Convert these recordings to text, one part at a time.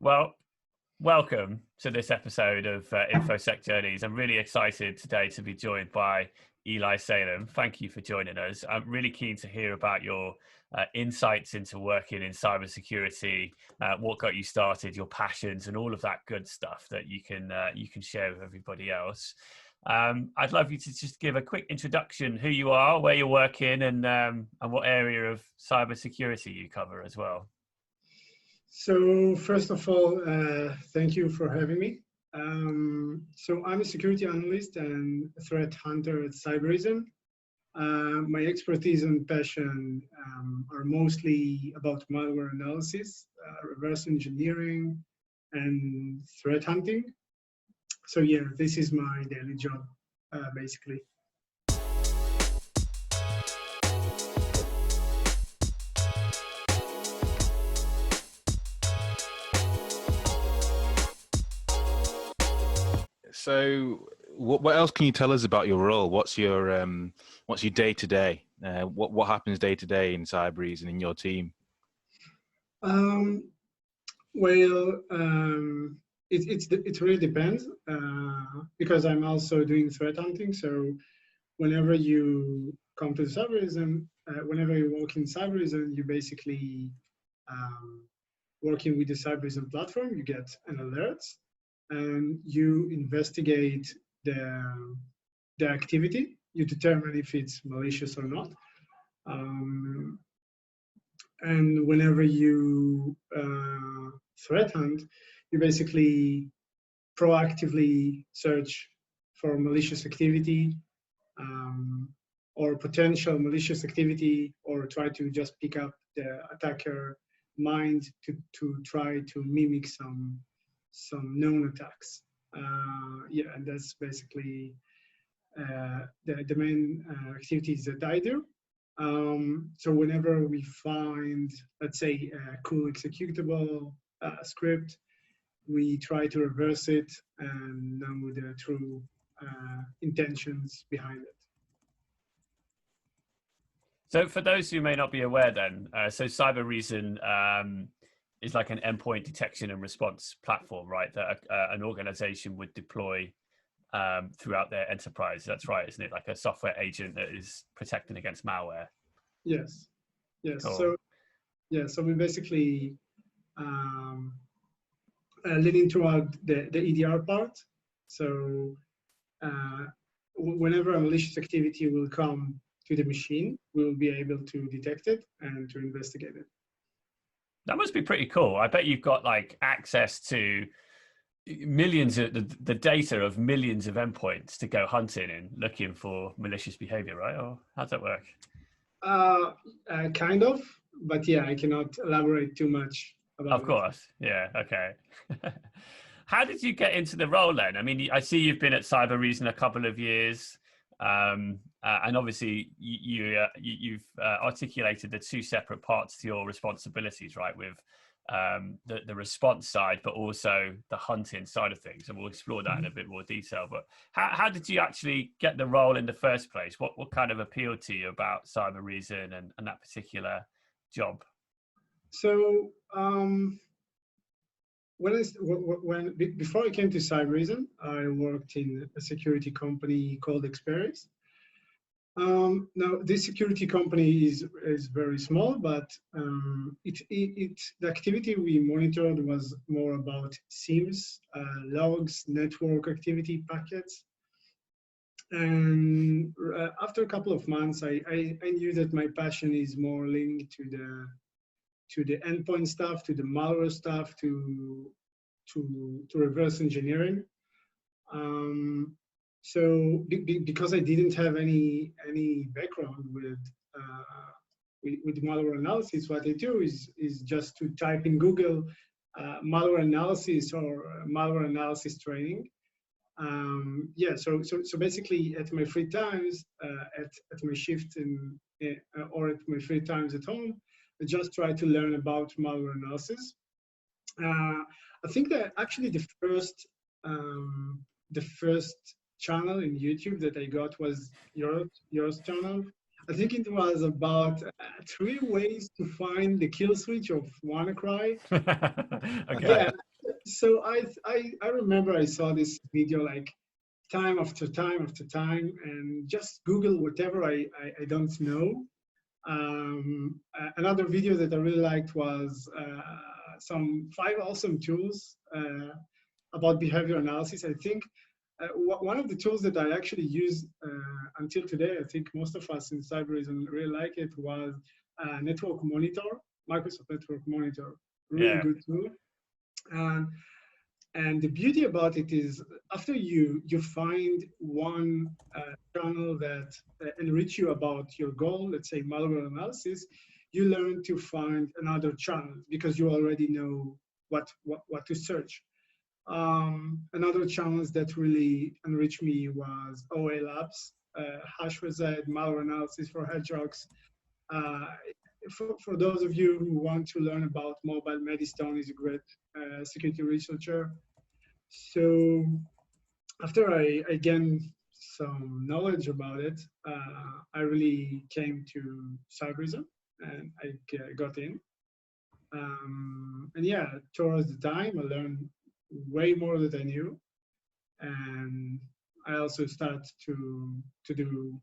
Well, welcome to this episode of InfoSec Journeys. I'm really excited today to be joined by Elis Salem. Thank you for joining us. I'm really keen to hear about your insights into working in cybersecurity, what got you started, your passions, and all of that good stuff that you can share with everybody else. I'd love you to just give a quick introduction, who you are, where you're working, and what area of cybersecurity you cover as well. So first of all, thank you for having me. So I'm a security analyst and a threat hunter at Cyberism. My expertise and passion are mostly about malware analysis, reverse engineering, and threat hunting. So yeah, this is my daily job, basically. So, what else can you tell us about your role? What's your day to day? What happens day to day in Cyberies and in your team? It really depends because I'm also doing threat hunting. So whenever you come to Cyberism, whenever you work in Cyberism, you basically working with the Cyberism platform. You get an alert, and you investigate the activity. You determine if it's malicious or not. And whenever you threat hunt, you basically proactively search for malicious activity or potential malicious activity, or try to just pick up the attacker mind to try to mimic some known attacks. Yeah, and that's basically the main activities that I do. So whenever we find, let's say, a cool executable script, we try to reverse it and know the true intentions behind it. So for those who may not be aware then, so Cybereason is like an endpoint detection and response platform, right? That an organization would deploy throughout their enterprise. That's right, isn't it? Like a software agent that is protecting against malware. Yes. Yes. Cool. So we basically leading throughout the EDR part. So whenever a malicious activity will come to the machine, we will be able to detect it and to investigate it. That must be pretty cool. I bet you've got like access to millions of the data of millions of endpoints to go hunting and looking for malicious behavior, right? Or how's that work? Kind of, but yeah, I cannot elaborate too much about it. Of course, yeah, okay. How did you get into the role then? I mean, I see you've been at Cybereason a couple of years, and obviously you've articulated the two separate parts to your responsibilities, right? With the response side, but also the hunting side of things, and we'll explore that in a bit more detail. But how did you actually get the role in the first place? What kind of appealed to you about Cybereason and that particular job? So before I came to Cybereason, I worked in a security company called adversaries. Now, this security company is very small, but the activity we monitored was more about SIEMs, logs, network activity packets. And after a couple of months, I knew that my passion is more linked to the endpoint stuff, to the malware stuff, to reverse engineering. So because I didn't have any background with malware analysis, what I do is just to type in Google malware analysis or malware analysis training. Yeah, so basically at my free times, at my shift or at my free times at home, I just try to learn about malware analysis. I think that actually the first channel in YouTube that I got was yours channel. I think it was about 3 ways to find the kill switch of WannaCry. Okay. So I remember I saw this video like time after time after time, and just Google whatever I don't know. Another video that I really liked was some 5 awesome tools about behavior analysis. I think one of the tools that I actually use until today, I think most of us in Cyberism really like it, was Network Monitor, Microsoft Network Monitor. Really Yeah. good tool. And the beauty about it is after you find one channel that enrich you about your goal, let's say malware analysis, you learn to find another channel because you already know what to search. Another channels that really enriched me was OA Labs, hash reset, malware analysis for hedgehogs. For those of you who want to learn about mobile, Medistone is a great security researcher. So after I gained some knowledge about it, I really came to Cyberism and I got in. And yeah, towards the time, I learned way more than I knew. And I also started to do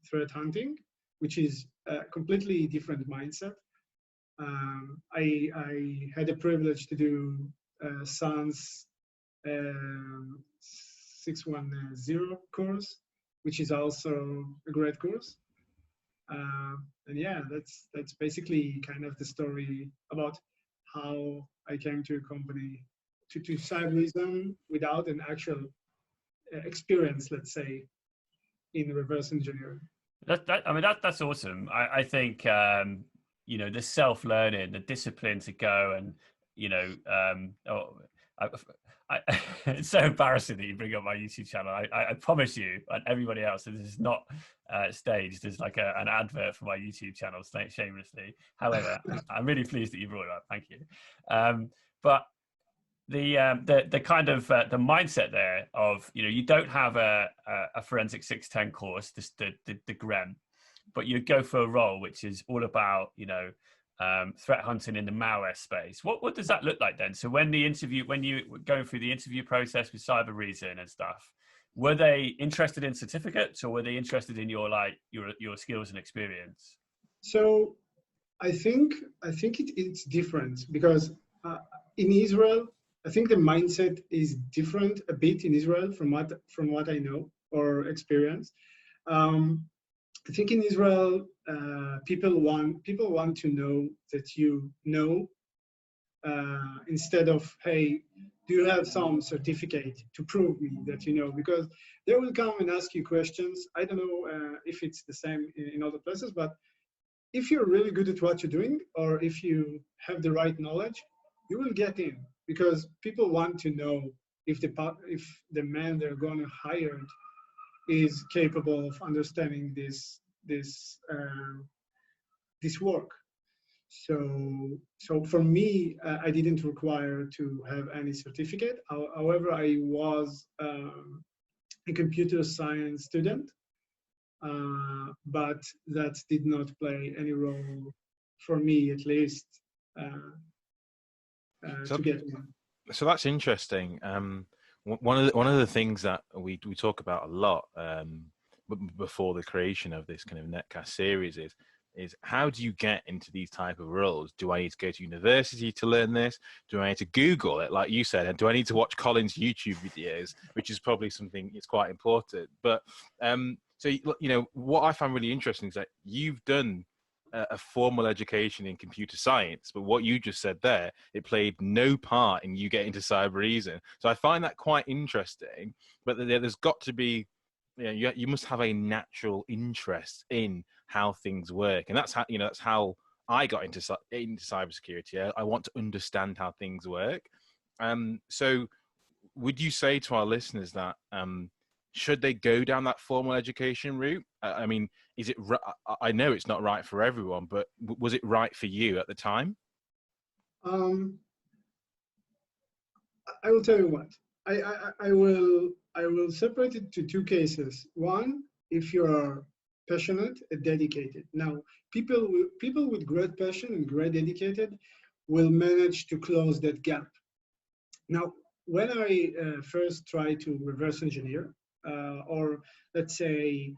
threat hunting, which is a completely different mindset. I had the privilege to do SANS 610 course, which is also a great course. And yeah, that's basically kind of the story about how I came to a company, to Cyberism without an actual experience, let's say, in reverse engineering. That's awesome. I think you know, the self-learning, the discipline to go and, you know, it's so embarrassing that you bring up my YouTube channel. I promise you and everybody else that this is not staged. There's like an advert for my YouTube channel, shamelessly. However, I'm really pleased that you brought it up. Thank you. But the kind of the mindset there of, you know, you don't have a forensic 610 course, the GREM, but you go for a role which is all about, you know, threat hunting in the malware space. What does that look like then? So when you were going through the interview process with Cybereason and stuff, were they interested in certificates or were they interested in your skills and experience? So I think it's different because in Israel, I think the mindset is different a bit in Israel from what I know or experience. I think in Israel, people want to know that you know, instead of, hey, do you have some certificate to prove me that you know? Because they will come and ask you questions. I don't know if it's the same in other places, but if you're really good at what you're doing, or if you have the right knowledge, you will get in, because people want to know if the man they're going to hire is capable of understanding this work. So for me, I didn't require to have any certificate. However, I was a computer science student, but that did not play any role for me, at least, to get in. So that's interesting. One of the things that we talk about a lot before the creation of this kind of netcast series is how do you get into these type of roles? Do I need to go to university to learn this? Do I need to Google it, like you said? And do I need to watch Colin's YouTube videos, which is probably something it's quite important. But so, you know, what I find really interesting is that you've done a formal education in computer science, but what you just said there, it played no part in you getting to Cybereason. So I find that quite interesting. But there's got to be, you know, you must have a natural interest in how things work, and that's how, you know, that's how I got into cybersecurity. I want to understand how things work. So would you say to our listeners that should they go down that formal education route? I mean, is it? I know it's not right for everyone, but was it right for you at the time? I will tell you what. I will separate it to two cases. One, if you are passionate and dedicated. Now, people with great passion and great dedicated will manage to close that gap. Now, when I first try to reverse engineer, or let's say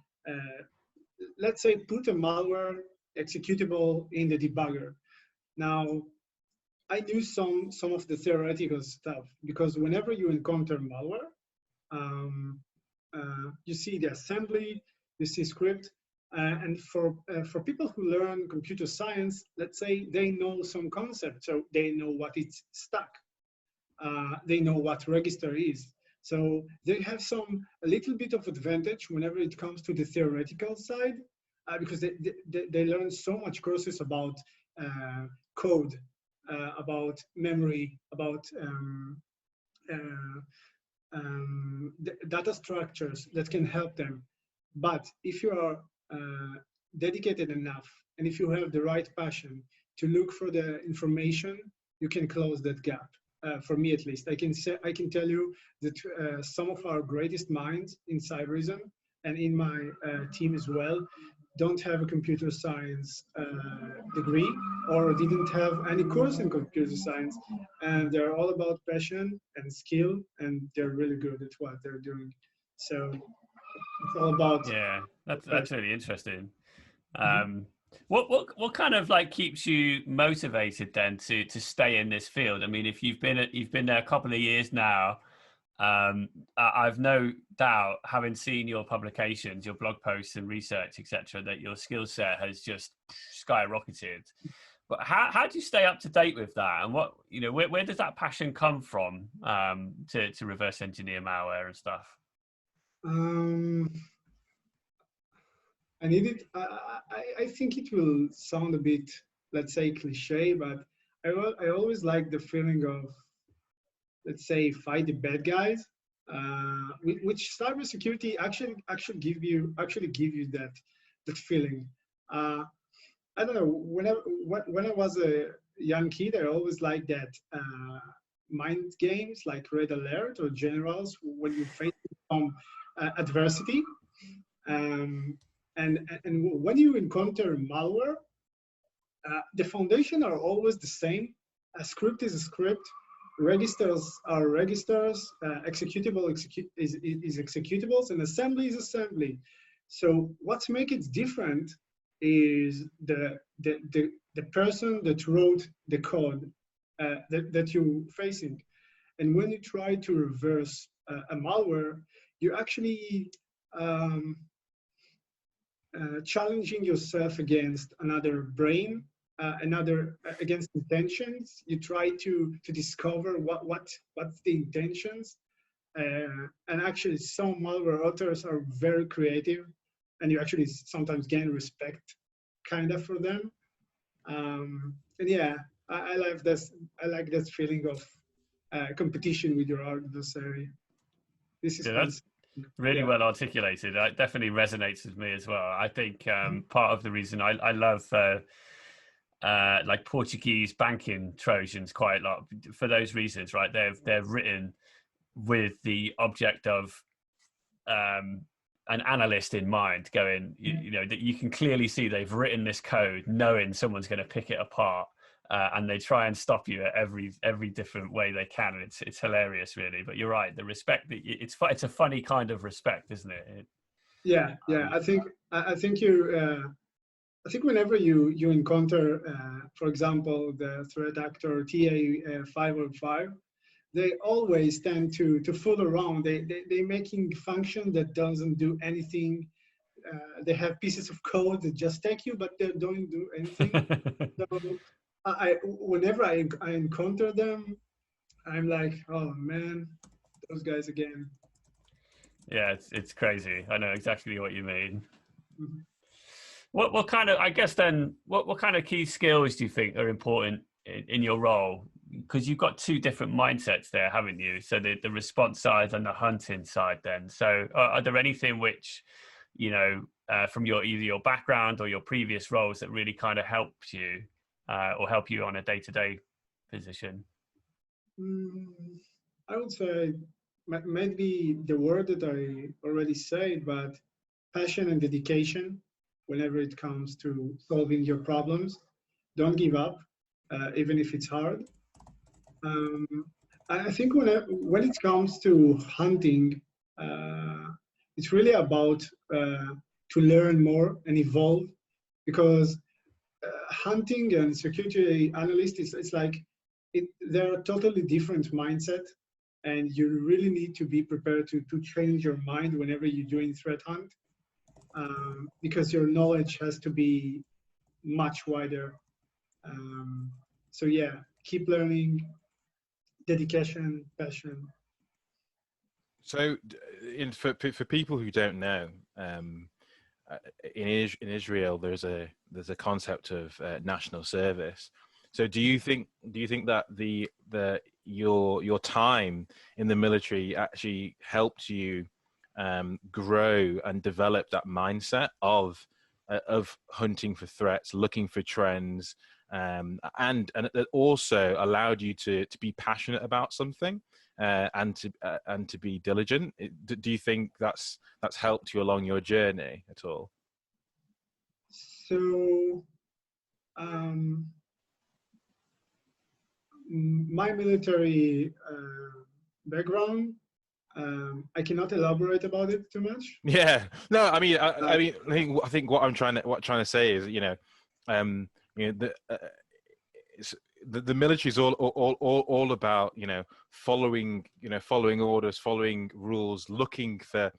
put a malware executable in the debugger. Now, I do some of the theoretical stuff, because whenever you encounter malware, you see the assembly, you see script, and for people who learn computer science, let's say they know some concept, so they know what it's stack, they know what register is. So they have a little bit of advantage whenever it comes to the theoretical side, because they learn so much courses about code, about memory, about data structures that can help them. But if you are dedicated enough, and if you have the right passion to look for the information, you can close that gap. For me, at least, I can tell you that some of our greatest minds in cyberism and in my team as well don't have a computer science degree, or didn't have any course in computer science, and they're all about passion and skill, and they're really good at what they're doing. So it's all about that's really interesting. What kind of like keeps you motivated then to stay in this field? I mean, if you've been there a couple of years now, I've no doubt, having seen your publications, your blog posts and research, etc., that your skill set has just skyrocketed. But how do you stay up to date with that? And what, where does that passion come from to reverse engineer malware and stuff? I think it will sound a bit, let's say, cliche, but I always like the feeling of, let's say, fight the bad guys, which cybersecurity actually give you that feeling. I don't know. When I was a young kid, I always liked that mind games like Red Alert or Generals, when you face some adversity. And when you encounter malware, the foundation are always the same. A script is a script, registers are registers, executable is executables, and assembly is assembly. So what makes it different is the person that wrote the code that you're facing. And when you try to reverse a malware, you actually challenging yourself against another brain, against intentions. You try to discover what's the intentions, and actually some malware authors are very creative, and you actually sometimes gain respect kind of for them. And yeah, I like this. I like that feeling of competition with your adversary. This is that's really well articulated. That definitely resonates with me as well. I think part of the reason I love like Portuguese banking Trojans quite a lot for those reasons, right? They're written with the object of an analyst in mind, going, that you can clearly see they've written this code knowing someone's going to pick it apart, and they try and stop you at every different way they can. And it's hilarious, really. But you're right, the respect that it's a funny kind of respect, isn't it? Yeah. I think whenever you encounter, for example, the threat actor TA505, they always tend to fool around. They making function that doesn't do anything. They have pieces of code that just take you, but they don't do anything. So whenever I encounter them, I'm like, oh man, those guys again. Yeah, it's crazy. I know exactly what you mean. Mm-hmm. What kind of, I guess then, what kind of key skills do you think are important in your role? Because you've got two different mindsets there, haven't you? So the response side and the hunting side then. So are there anything which, from either your background or your previous roles that really kind of helped you or help you on a day-to-day position? I would say maybe the word that I already said, but passion and dedication whenever it comes to solving your problems. Don't give up, even if it's hard. I think when it comes to hunting, it's really about to learn more and evolve, because hunting and security analyst it's like they're totally different mindset, and you really need to be prepared to change your mind whenever you're doing threat hunt, because your knowledge has to be much wider. So yeah, keep learning, dedication, passion. So, for people who don't know, in Israel, there's a concept of national service. So, do you think that your time in the military actually helped you grow and develop that mindset of hunting for threats, looking for trends, and it also allowed you to be passionate about something? And to be diligent? Do you think that's helped you along your journey at all? So my military background, I cannot elaborate about it too much. Yeah, no, I mean, I think what I'm trying to say is, the military is all about following orders, following rules, looking for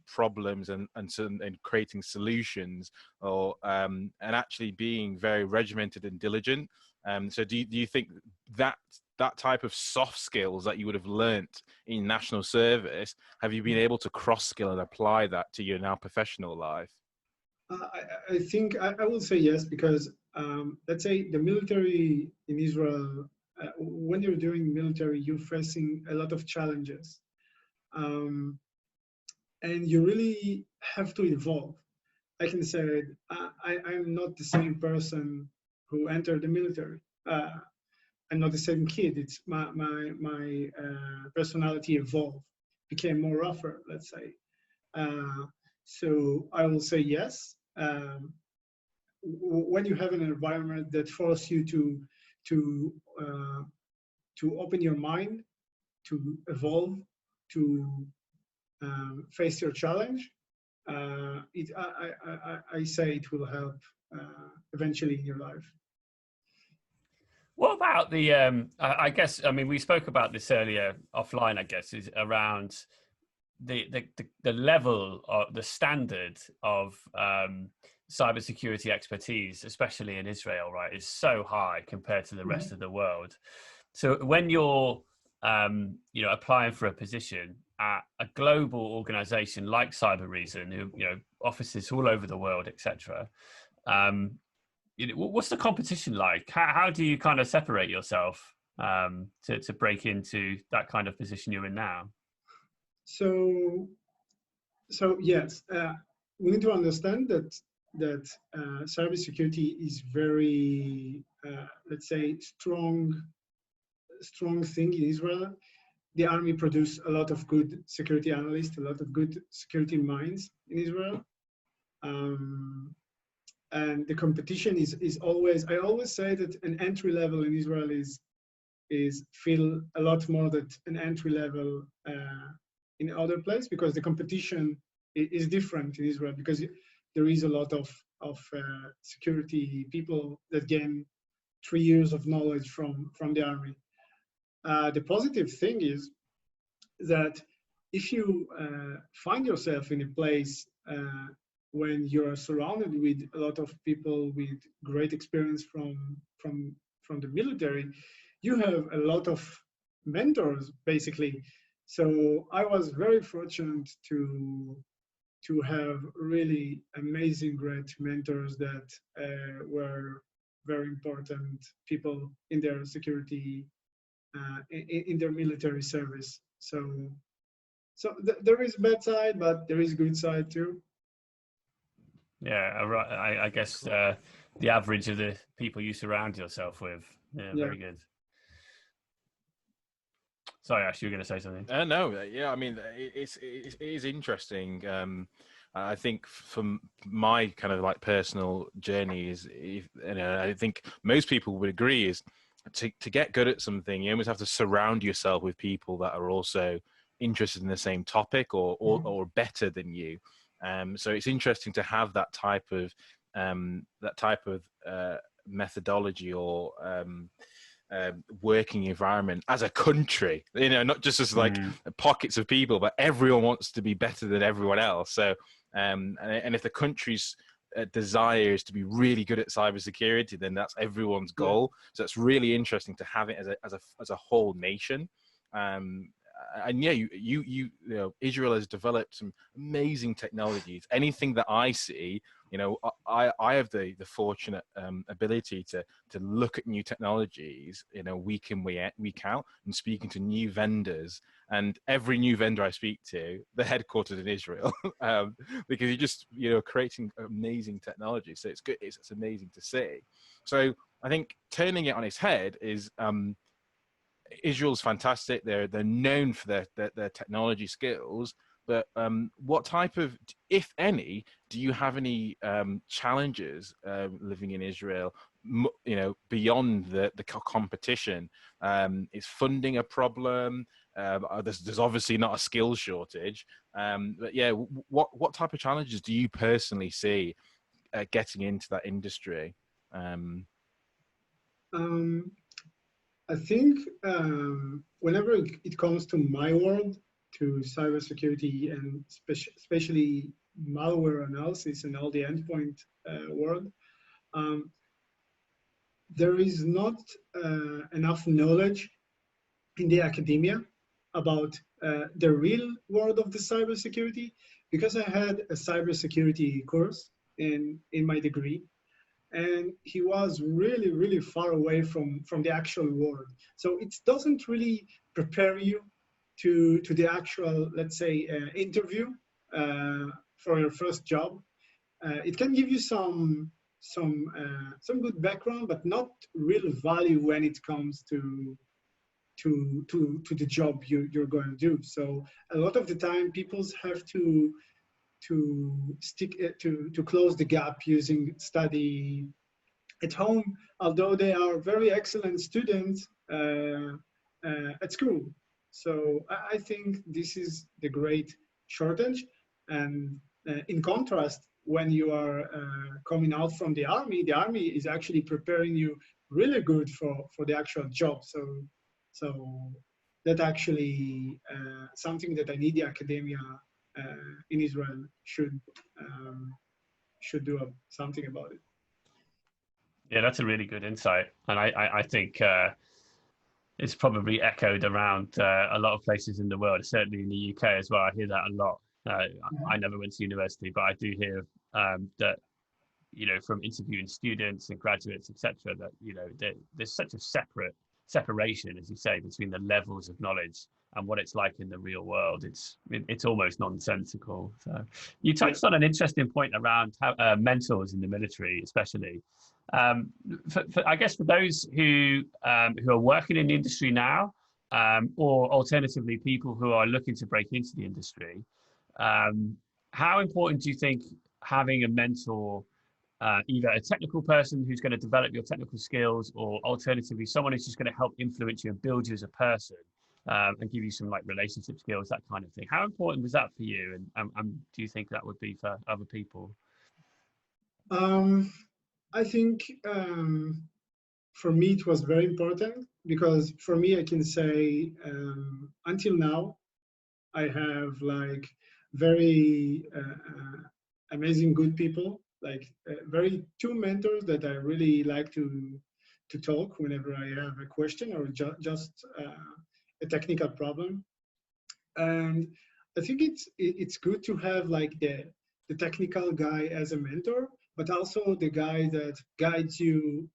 problems and creating solutions, or and actually being very regimented and diligent. So do you think that type of soft skills that you would have learnt in national service, have you been able to cross skill and apply that to your now professional life? I think I will say yes, because let's say the military in Israel, when you're doing military, you're facing a lot of challenges. And you really have to evolve. I can say I'm not the same person who entered the military. I'm not the same kid. It's my personality evolved, became more rougher, let's say. So I will say yes. When you have an environment that forces you to open your mind, to evolve, to face your challenge, I say it will help eventually in your life. What about the, I guess, I mean, we spoke about this earlier offline, I guess, is around the level or the standard of cybersecurity expertise, especially in Israel, right, is so high compared to the rest of the world. So when you're, applying for a position at a global organization like Cybereason, who, offices all over the world, etc., what's the competition like? How do you kind of separate yourself to break into that kind of position you're in now? So yes, we need to understand that cybersecurity is very, let's say, strong thing in Israel. The army produce a lot of good security analysts, a lot of good security minds in Israel. And the competition is always, I always say that an entry level in Israel is feel a lot more than an entry level in other places, because the competition is different in Israel, because there is a lot of security people that gain 3 years of knowledge from the army. The positive thing is that if you find yourself in a place when you're surrounded with a lot of people with great experience from the military, you have a lot of mentors, basically. So I was very fortunate to have really amazing, great mentors that were very important people in their security, in their military service. So there is bad side, but there is good side too. Yeah, I guess the average of the people you surround yourself with. Yeah, very good. Sorry, Ash, you were going to say something. No, yeah, I mean, it is interesting. I think from my kind of like personal journey is, I think most people would agree, is to get good at something, you almost have to surround yourself with people that are also interested in the same topic or better than you. So it's interesting to have that type of methodology or working environment as a country, not just as like pockets of people, but everyone wants to be better than everyone else. So and if the country's desire is to be really good at cybersecurity, then that's everyone's goal. So it's really interesting to have it as a whole nation. And yeah, you know, Israel has developed some amazing technologies. Anything that I see, I have the fortunate ability to look at new technologies, week in, week out, and speaking to new vendors. And every new vendor I speak to, they're headquartered in Israel, because you're just, creating amazing technology. So it's good. It's amazing to see. So I think turning it on its head is, Israel's fantastic. They're known for their technology skills. But what type of, if any, do you have any challenges living in Israel? Beyond the competition, is funding a problem? There's obviously not a skills shortage. But yeah, what type of challenges do you personally see getting into that industry? I think whenever it comes to my world, to cybersecurity and especially malware analysis and all the endpoint world, there is not enough knowledge in the academia about the real world of the cybersecurity. Because I had a cybersecurity course in my degree, and he was really, really far away from the actual world. So it doesn't really prepare you to the actual, let's say, interview for your first job. It can give you some good background, but not real value when it comes to the job you're going to do. So a lot of the time, people have to close the gap using study at home, although they are very excellent students at school. So I think this is the great shortage. And in contrast, when you are coming out from the army is actually preparing you really good for the actual job. So that actually something that I need the academia in Israel should do something about it. Yeah, that's a really good insight, and I think it's probably echoed around a lot of places in the world, certainly in the UK as well. I hear that a lot. I never went to university, but I do hear that, from interviewing students and graduates, etc., that there's such a separation, as you say, between the levels of knowledge and what it's like in the real world. It's almost nonsensical. So you touched on an interesting point around how mentors in the military, especially. I guess for those who are working in the industry now, or alternatively people who are looking to break into the industry, how important do you think having a mentor, either a technical person who's going to develop your technical skills, or alternatively someone who's just going to help influence you and build you as a person, and give you some like relationship skills, that kind of thing? How important was that for you, and do you think that would be for other people? I think for me it was very important, because for me I can say until now I have like very amazing good people, like very two mentors that I really like to talk whenever I have a question or just a technical problem. And I think it's good to have like the technical guy as a mentor, but also the guy that guides you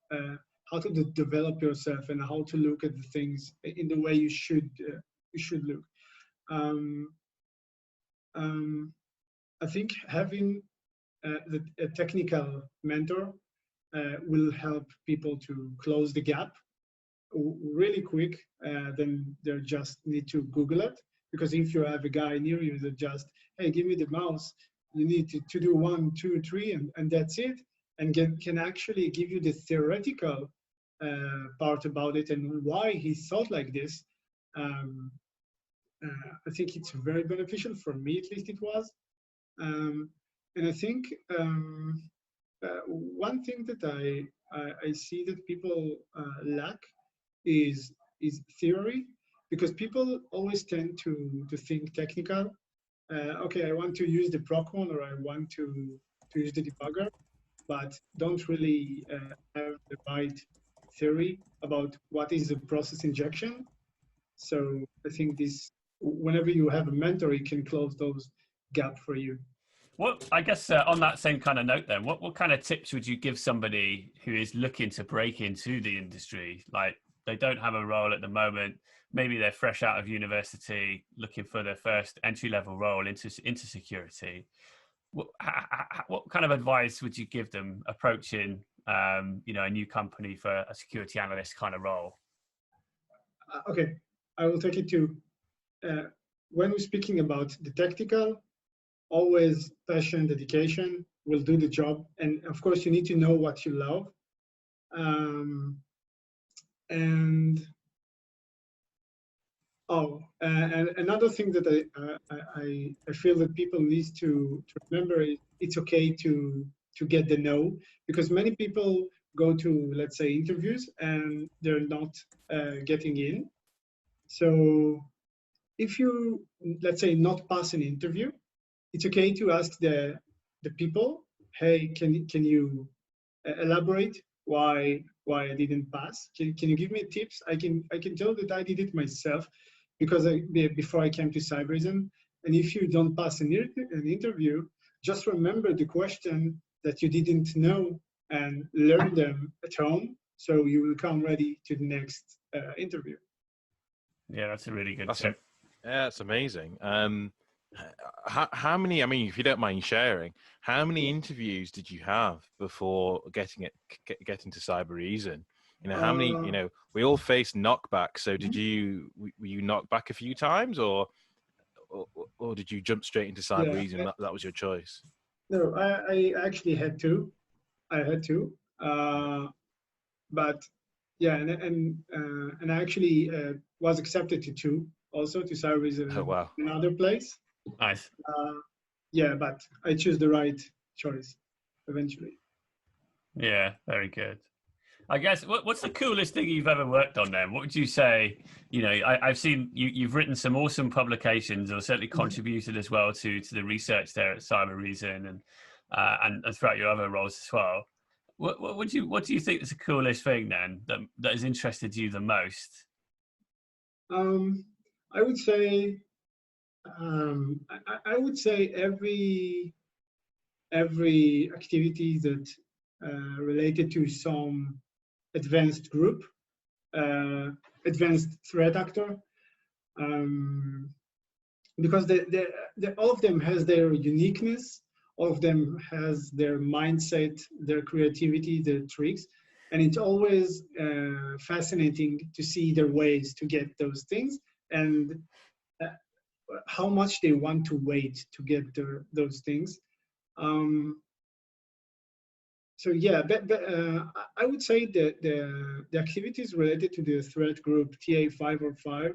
how to develop yourself and how to look at the things in the way you should look. I think having a technical mentor will help people to close the gap really quick. Then they just need to Google it, because if you have a guy near you that just, hey, give me the mouse, you need to do 1, 2, 3, and that's it, and can actually give you the theoretical part about it and why he thought like this, I think it's very beneficial. For me, at least, it was. And I think one thing that I see that people lack is theory, because people always tend to think technical. Okay, I want to use the procon, or I want to use the debugger, but don't really have the right theory about what is a process injection. So I think this, whenever you have a mentor, it can close those gaps for you. What, I guess on that same kind of note then, what kind of tips would you give somebody who is looking to break into the industry? Like, they don't have a role at the moment, maybe they're fresh out of university looking for their first entry-level role into security. What kind of advice would you give them approaching you know, a new company for a security analyst kind of role? Okay, I will take it to when we're speaking about the tactical, always passion, dedication will do the job. And of course, you need to know what you love. And another thing that I feel that people need to remember is it's okay to get the no, because many people go to, let's say, interviews and they're not getting in. So if you, let's say, not pass an interview, it's okay to ask the people, hey, can you elaborate why I didn't pass? Can you give me tips? I can tell that I did it myself, because before I came to Cyberism. And if you don't pass an interview, just remember the question that you didn't know and learn them at home, so you will come ready to the next interview. Yeah, that's a really good tip. Yeah, it's amazing. How many, I mean, if you don't mind sharing, how many interviews did you have before getting to Cyberism? You know, how many, you know, we all face knockback. So were you knocked back a few times, or did you jump straight into Cyberism? Yeah. That was your choice? No, I actually had to. But yeah, and I actually was accepted to two, also to Cyberism. Oh, wow. Another place. Nice. Yeah, but I choose the right choice eventually. Yeah, very good. I guess what's the coolest thing you've ever worked on then? What would you say? You know, I've seen you've written some awesome publications, or certainly contributed as well to the research there at Cyberism and throughout your other roles as well. What do you think is the coolest thing then that has interested you the most? I would say I would say every activity that related to some advanced group, advanced threat actor, because all of them has their uniqueness, all of them has their mindset, their creativity, their tricks, and it's always fascinating to see their ways to get those things, and how much they want to wait to get those things. So yeah, I would say that the activities related to the threat group TA505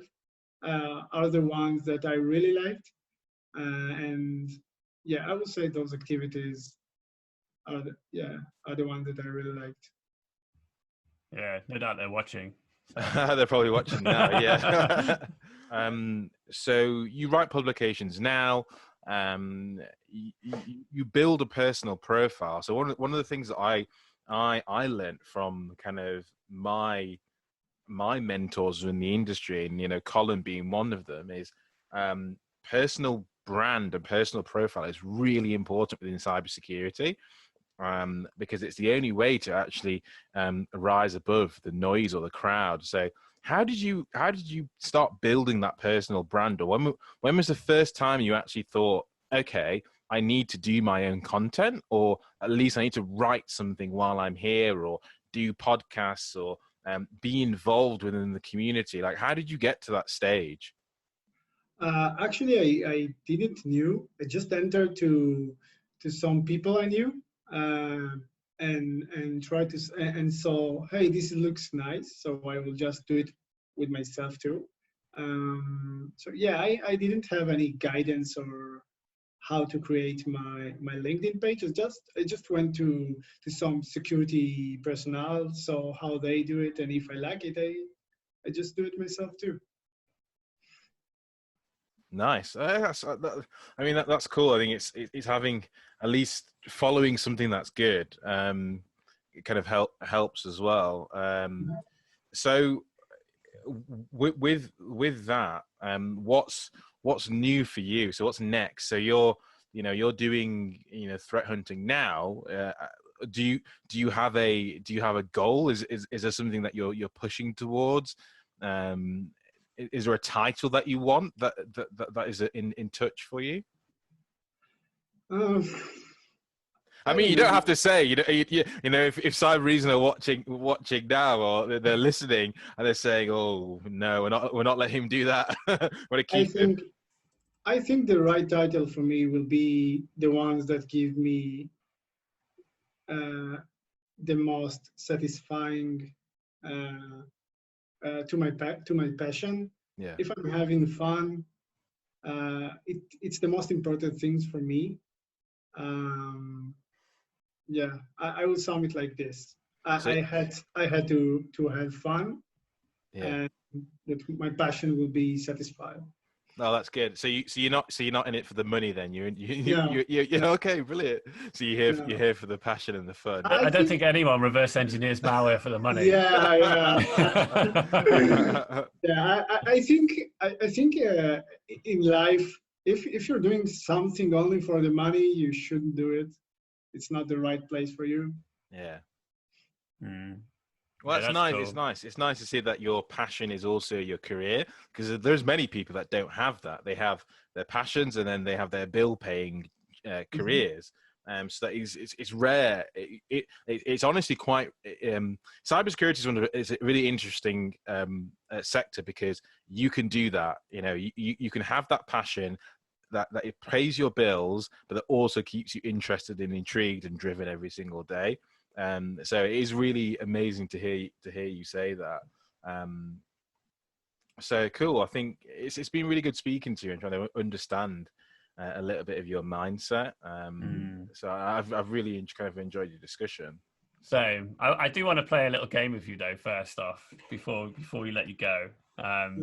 are the ones that I really liked, and yeah, I would say those activities are the ones that I really liked. Yeah, no doubt they're watching. They're probably watching now. Yeah. So you write publications now. You build a personal profile. So one of the things that I learned from kind of my mentors in the industry, and you know, Colin being one of them, is personal brand and personal profile is really important within cybersecurity. Because it's the only way to actually rise above the noise or the crowd. So how did you start building that personal brand? Or when was the first time you actually thought, okay, I need to do my own content, or at least I need to write something while I'm here, or do podcasts, or be involved within the community? Like, how did you get to that stage? Actually, I didn't knew. I just entered to some people I knew. and try to and saw, hey, this looks nice, so I will just do it with myself too. So yeah, I didn't have any guidance or how to create my LinkedIn page. I just went to some security personnel, saw how they do it, and if I like it, I just do it myself too. Nice. I mean, that's cool. I think it's having at least following something that's good. It kind of helps as well. So with that, what's new for you? So what's next? So you're doing threat hunting now. Do you have a goal? Is there something that you're pushing towards? Is there a title that you want that is in touch for you? I mean, you don't have to say. If Cyber Reason are watching now, or they're listening and they're saying, "Oh no, we're not letting him do that." We're gonna keep him. I think the right title for me will be the ones that give me the most satisfying to my passion. Yeah. If I'm having fun, it's the most important things for me. Yeah, I will sum it like this. I had to have fun, Yeah. and that my passion will be satisfied. Oh, that's good. So you're not in it for the money then. You're Yeah. okay, brilliant. So you're here for the passion and the fun. I don't think anyone reverse engineers malware for the money. Yeah. Yeah, I think in life, if you're doing something only for the money, you shouldn't do it. It's not the right place for you. Yeah. Mm. Well, Yeah, that's nice. cool. It's nice. It's nice to see that your passion is also your career, because there's many people that don't have that. They have their passions and then they have their bill-paying careers. So that it's rare. It's honestly quite. Cybersecurity is a really interesting sector, because you can do that. You can have that passion that it pays your bills, but that also keeps you interested and intrigued and driven every single day. So it is really amazing to hear you say that. So cool. I think it's been really good speaking to you and trying to understand a little bit of your mindset. So I've really kind of enjoyed your discussion. So I do want to play a little game with you though, first off, before we let you go.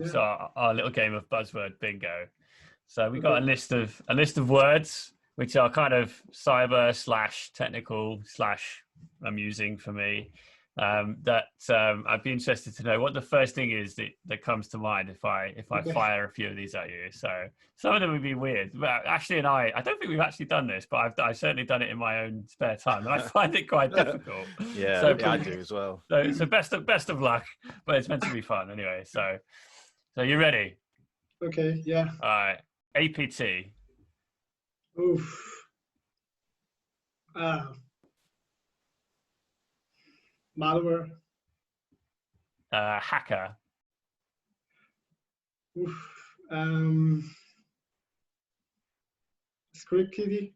So our little game of buzzword bingo. So we got a list of words which are kind of cyber / technical / amusing for me. That I'd be interested to know what the first thing is that comes to mind if I fire a few of these at you. So some of them would be weird. But Ashley and I don't think we've actually done this, but I've certainly done it in my own spare time, and I find it quite difficult. Yeah, so I do as well. So best of luck, but it's meant to be fun anyway. So you ready? Okay. Yeah. All right. APT. Oof. Malware. Hacker. Oof. Script kiddie.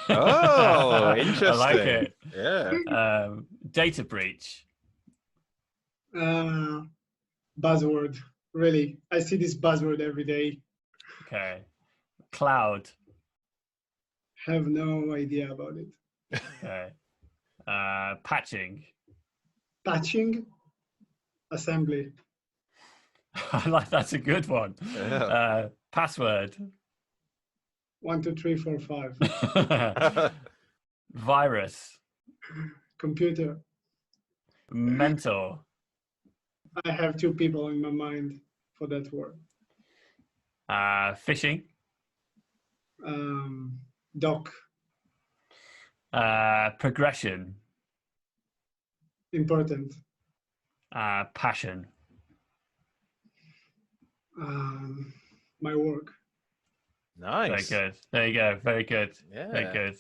Oh, interesting. I like it. Yeah. Data breach. Buzzword. Really, I see this buzzword every day. Okay. Cloud. Have no idea about it. Okay. Patching. Patching. Assembly. I like, that's a good one. Yeah. Password. 1, 2, 3, 4, 5. Virus. Computer. Mentor. I have 2 people in my mind for that word. Phishing. Doc. Progression. Important. Passion. My work. Nice. Very good. There you go. Very good. Yeah. Very good.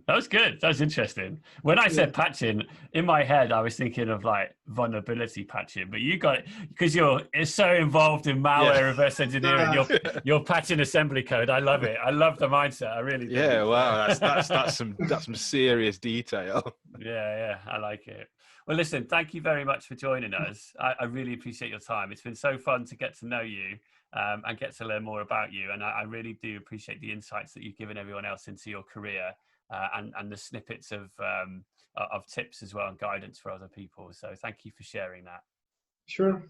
That was good. That was interesting. When I said patching, in my head, I was thinking of like vulnerability patching, but you got it because it's so involved in malware reverse engineering. You're patching assembly code. I love it. I love the mindset. I really do. Yeah, wow, that's some serious detail. Yeah, I like it. Well, listen, thank you very much for joining us. I really appreciate your time. It's been so fun to get to know you and get to learn more about you. And I really do appreciate the insights that you've given everyone else into your career and the snippets of tips as well and guidance for other people. So thank you for sharing that. Sure.